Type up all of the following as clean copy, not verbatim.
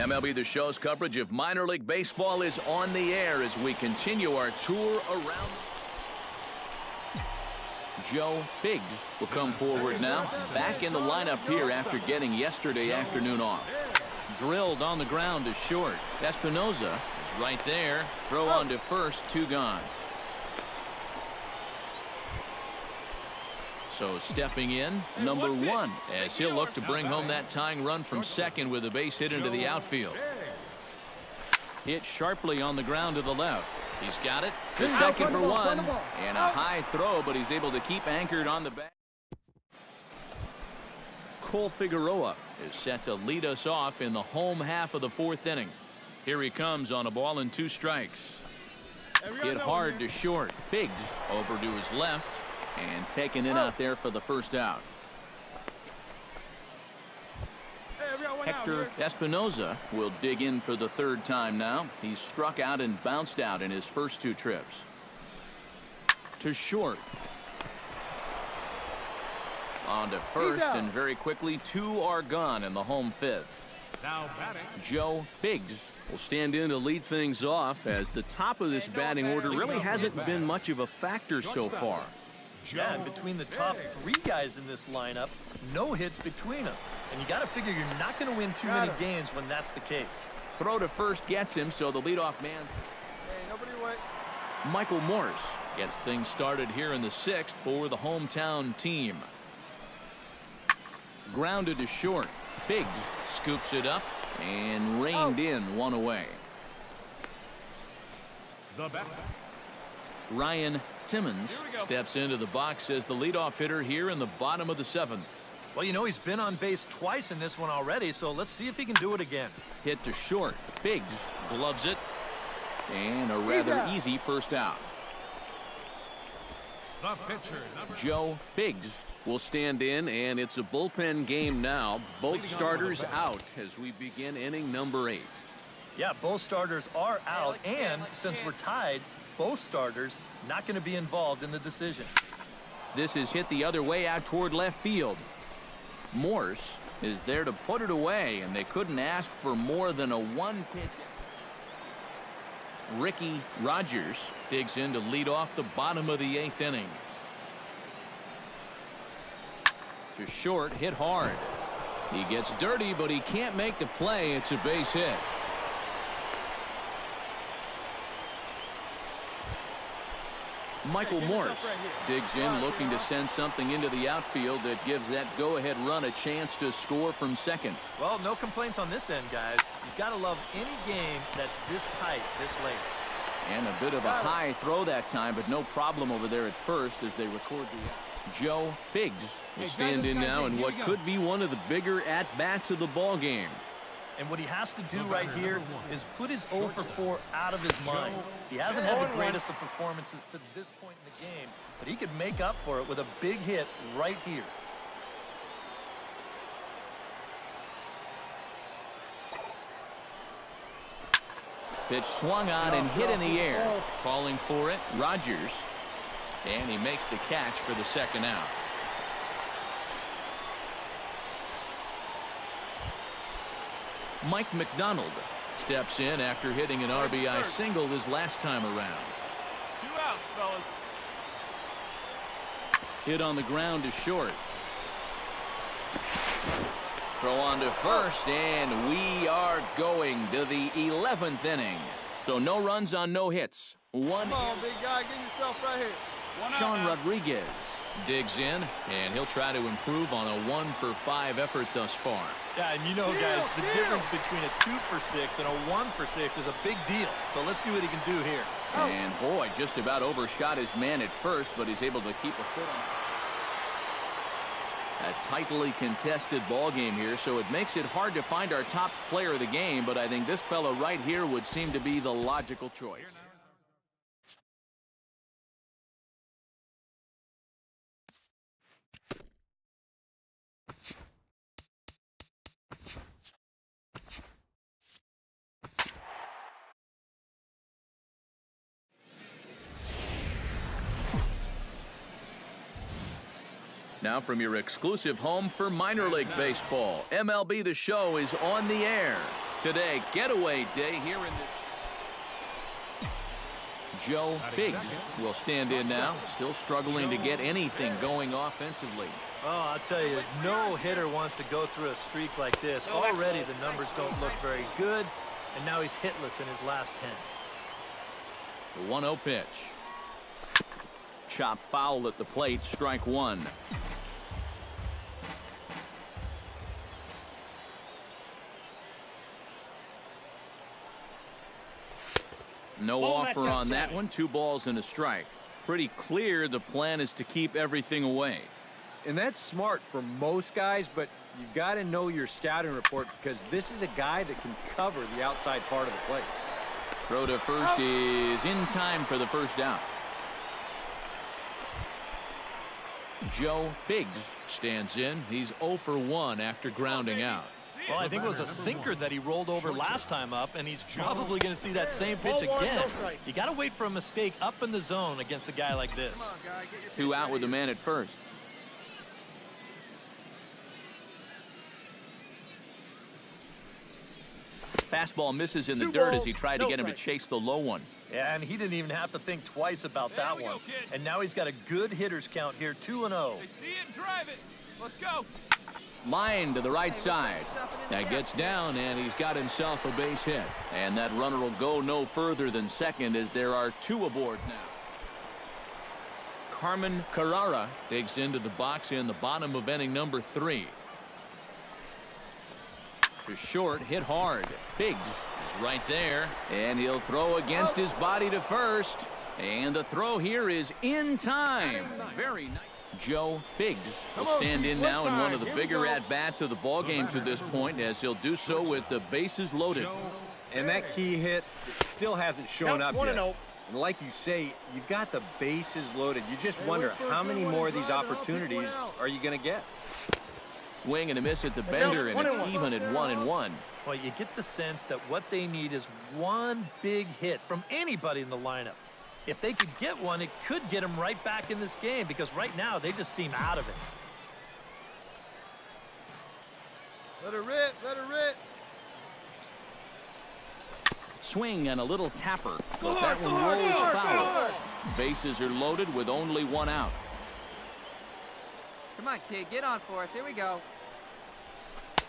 MLB The Show's coverage of minor league baseball is on the air as we continue our tour around. Joe Biggs will come forward now, back in the lineup here after getting yesterday afternoon off. Drilled on the ground to short. Espinoza is right there. Throw on to first, 2 gone. So stepping in, number 1, as he'll look to bring home that tying run from second with a base hit into the outfield. Hit sharply on the ground to the left. He's got it. The second for 1. And a high throw, but he's able to keep anchored on the back. Cole Figueroa is set to lead us off in the home half of the 4th inning. Here he comes on a ball and 2 strikes. Hit hard to short. Biggs over to his left. And taken in out there for the first out. Hector Espinoza will dig in for the 3rd time now. He's struck out and bounced out in his first 2 trips. To short. On to first, and very quickly 2 are gone in the home 5th. Now batting, Joe Biggs will stand in to lead things off, as the top of this batting order really hasn't been much of a factor so far. Yeah, and between the top 3 guys in this lineup, no hits between them. And you got to figure you're not going to win too many games when that's the case. Throw to first gets him, so the leadoff man. Michael Morse gets things started here in the 6th for the hometown team. Grounded to short. Biggs scoops it up and reined in 1 away. The batter, Ryan Simmons steps into the box as the leadoff hitter here in the bottom of the 7th. Well, you know, he's been on base twice in this one already, so let's see if he can do it again. Hit to short. Biggs gloves it. And a rather easy first out. The pitcher, Joe Biggs will stand in, and it's a bullpen game now. Both starters out as we begin inning number 8. Yeah, both starters are out, and since we're tied, both starters not going to be involved in the decision. This is hit the other way out toward left field. Morse is there to put it away, and they couldn't ask for more than a 1-pitch. Ricky Rogers digs in to lead off the bottom of the 8th inning. To short, hit hard. He gets dirty, but he can't make the play. It's a base hit. Michael Morse digs in, looking to send something into the outfield that gives that go-ahead run a chance to score from second. Well, no complaints on this end, guys. You've got to love any game that's this tight, this late. And a bit of a high throw that time, but no problem over there at first as they record the. Joe Biggs will stand in now in what could be one of the bigger at-bats of the ball game. And what he has to do right here is put his 0 for 4 out of his mind. He hasn't had the greatest of performances to this point in the game, but he could make up for it with a big hit right here. Pitch swung on and hit in the air. Calling for it, Rogers. And he makes the catch for the 2nd out. Mike McDonald steps in after hitting an RBI single his last time around. 2 outs, fellas. Hit on the ground to short. Throw on to first, and we are going to the 11th inning. So no runs on no hits. One. Come on, big guy, get yourself right here. Sean Rodriguez digs in, and he'll try to improve on a 1 for 5 effort thus far. Yeah, and you know, guys, the difference between a 2 for 6 and a 1 for 6 is a big deal. So let's see what he can do here. And boy, just about overshot his man at first, but he's able to keep a foot on. A tightly contested ball game here, so it makes it hard to find our top player of the game, but I think this fellow right here would seem to be the logical choice. Now from your exclusive home for minor league baseball, MLB The Show is on the air. Today, getaway day here in this. Joe Biggs will stand in now, still struggling to get anything going offensively. Oh, I'll tell you, no hitter wants to go through a streak like this. Already the numbers don't look very good, and now he's hitless in his last 10. The 1-0 pitch. Chop foul at the plate, strike one. No offer on that one. 2 balls and a strike. Pretty clear the plan is to keep everything away. And that's smart for most guys, but you've got to know your scouting reports because this is a guy that can cover the outside part of the plate. Throw to first is in time for the first out. Joe Biggs stands in. He's 0 for 1 after grounding out. Well, I think it was a sinker that he rolled over last time up, and he's probably going to see that same pitch again. You got to wait for a mistake up in the zone against a guy like this. 2 out with the man at first. Fastball misses in the dirt as he tried to get him to chase the low one. Yeah, and he didn't even have to think twice about that one. And now he's got a good hitters count here, 2-0. They see it, drive it. Let's go. Line to the right side. That gets down, and he's got himself a base hit. And that runner will go no further than second as there are 2 aboard now. Carmen Carrara digs into the box in the bottom of inning number 3. To short, hit hard. Biggs is right there, and he'll throw against his body to first. And the throw here is in time. Very nice. Joe Biggs will stand in now in one of the bigger at-bats of the ballgame to this point, as he'll do so with the bases loaded. And that key hit still hasn't shown up yet. And like you say, you've got the bases loaded. You just wonder how many more of these opportunities are you going to get? Swing and a miss at the bender, and it's even at 1-1. Well, you get the sense that what they need is one big hit from anybody in the lineup. If they could get one, it could get them right back in this game because right now they just seem out of it. Let her rip, let her rip. Swing and a little tapper, but that one rolls foul. Bases are loaded with only 1 out. Come on, kid, get on for us. Here we go.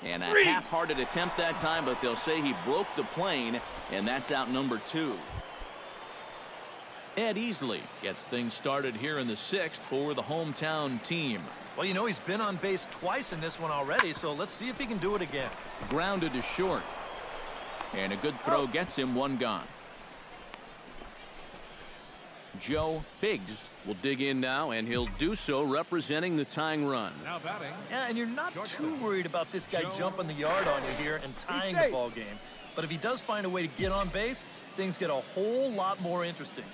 And a half-hearted attempt that time, but they'll say he broke the plane, and that's out number 2. Ed Easley gets things started here in the 6th for the hometown team. Well, you know, he's been on base twice in this one already, so let's see if he can do it again. Grounded to short. And a good throw gets him 1 gone. Joe Biggs will dig in now, and he'll do so representing the tying run. Now batting. Yeah, and you're not too worried about this guy jumping the yard on you here and tying the ball game. But if he does find a way to get on base, things get a whole lot more interesting.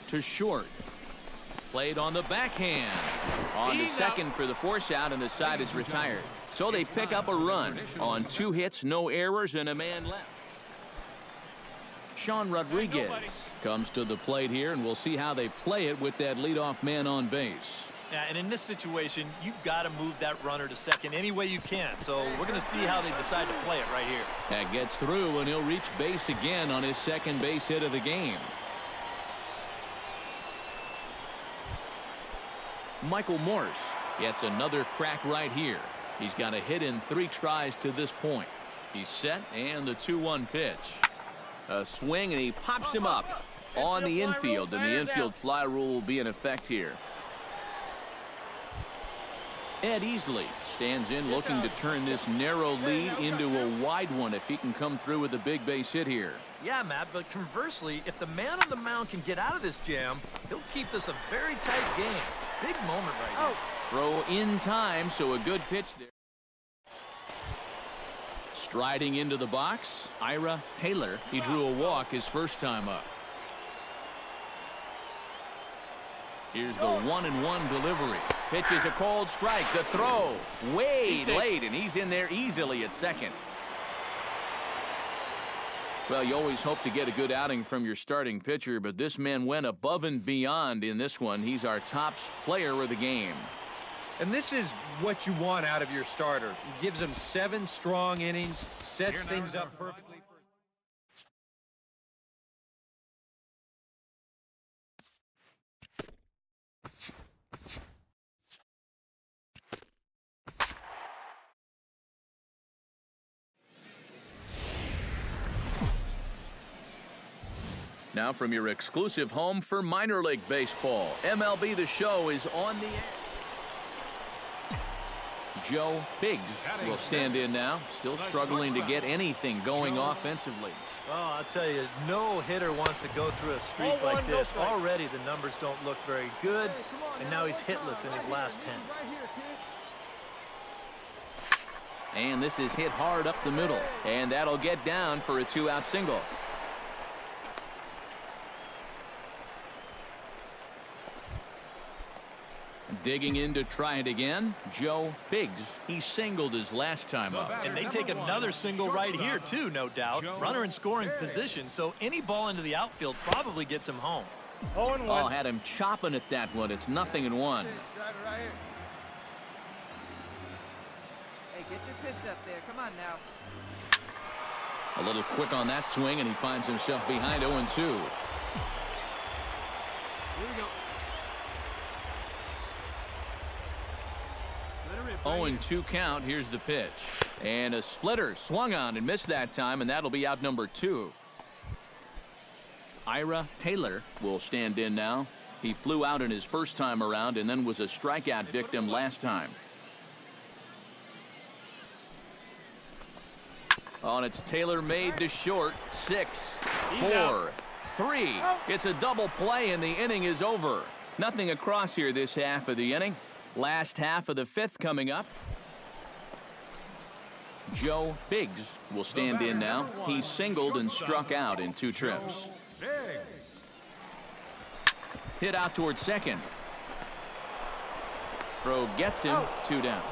To short. Played on the backhand. On to second for the force out, and the side is retired. So they pick up a run on 2 hits, no errors, and a man left. Sean Rodriguez comes to the plate here, and we'll see how they play it with that leadoff man on base. Yeah, and in this situation, you've got to move that runner to second any way you can. So we're going to see how they decide to play it right here. That gets through, and he'll reach base again on his second base hit of the game. Michael Morse gets another crack right here. He's got a hit in 3 tries to this point. He's set, and the 2-1 pitch. A swing, and he pops him up on the infield, and the infield fly rule will be in effect here. Ed Easley stands in, looking to turn this narrow lead into a wide one if he can come through with a big base hit here. Yeah, Matt, but conversely, if the man on the mound can get out of this jam, he'll keep this a very tight game. Big moment right now. Throw in time, so a good pitch there. Striding into the box, Ira Taylor. He drew a walk his first time up. Here's the 1-1 delivery. Pitch is a called strike. The throw way late, and he's in there easily at second. Well, you always hope to get a good outing from your starting pitcher, but this man went above and beyond in this one. He's our top player of the game. And this is what you want out of your starter. It gives them 7 strong innings, sets things up perfectly. Now from your exclusive home for minor league baseball, MLB The Show is on the air. Joe Biggs will stand in now, still struggling to get anything going offensively. Oh, I'll tell you, no hitter wants to go through a streak like this. Already the numbers don't look very good, and now he's hitless in his last 10. And this is hit hard up the middle, and that'll get down for a 2-out single. Digging in to try it again, Joe Biggs. He singled his last time up. And they take another single right here, too, no doubt. Runner in scoring position, so any ball into the outfield probably gets him home. 0-1. Oh, had him chopping at that one. It's 0-1. Drive it right here. Hey, get your pitch up there. Come on now. A little quick on that swing, and he finds himself behind 0-2. Here we go. 0-2 count. Here's the pitch. And a splitter swung on and missed that time, and that'll be out number 2. Ira Taylor will stand in now. He flew out in his first time around and then was a strikeout victim last time. Oh, and it's Taylor made to short. 6, 4, 3. It's a double play, and the inning is over. Nothing across here this half of the inning. Last half of the 5th coming up. Joe Biggs will stand in now. He singled and struck out in 2 trips. Hit out towards second. Throw gets him. 2 down.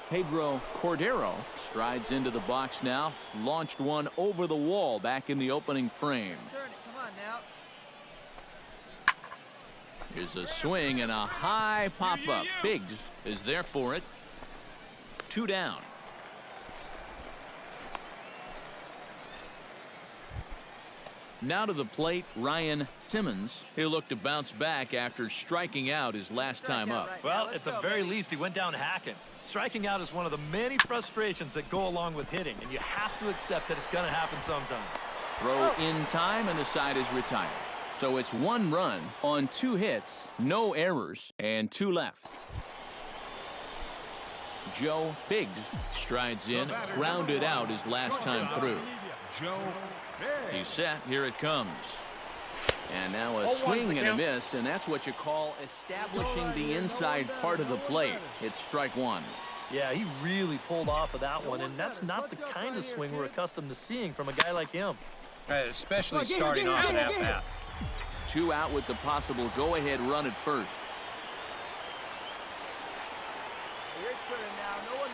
Pedro Cordero strides into the box now. Launched one over the wall back in the opening frame. Turn it. Come on now. Here's a swing and a high pop-up. Biggs is there for it. 2 down. Now to the plate, Ryan Simmons. He'll look to bounce back after striking out his last time up. Well, at the very least, he went down hacking. Striking out is one of the many frustrations that go along with hitting, and you have to accept that it's going to happen sometimes. Throw in time, and the side is retired. So it's 1 run on 2 hits, no errors, and 2 left. Joe Biggs strides in, grounded out his last time through. He's set. Here it comes. And now a swing and a miss, and that's what you call establishing the inside part of the plate. It's strike 1. Yeah, he really pulled off of that one, and that's not the kind of swing we're accustomed to seeing from a guy like him. Especially starting off that bat. 2 out with the possible go-ahead run at first. Here's Turner now. No one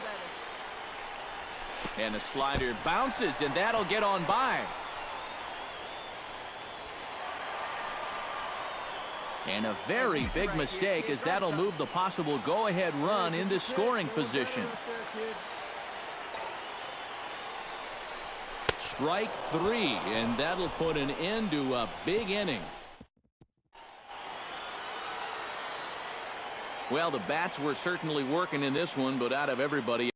better. And a slider bounces, and that'll get on by. And a very big mistake, as that'll move the possible go-ahead run into scoring position. Strike 3, and that'll put an end to a big inning. Well, the bats were certainly working in this one, but out of everybody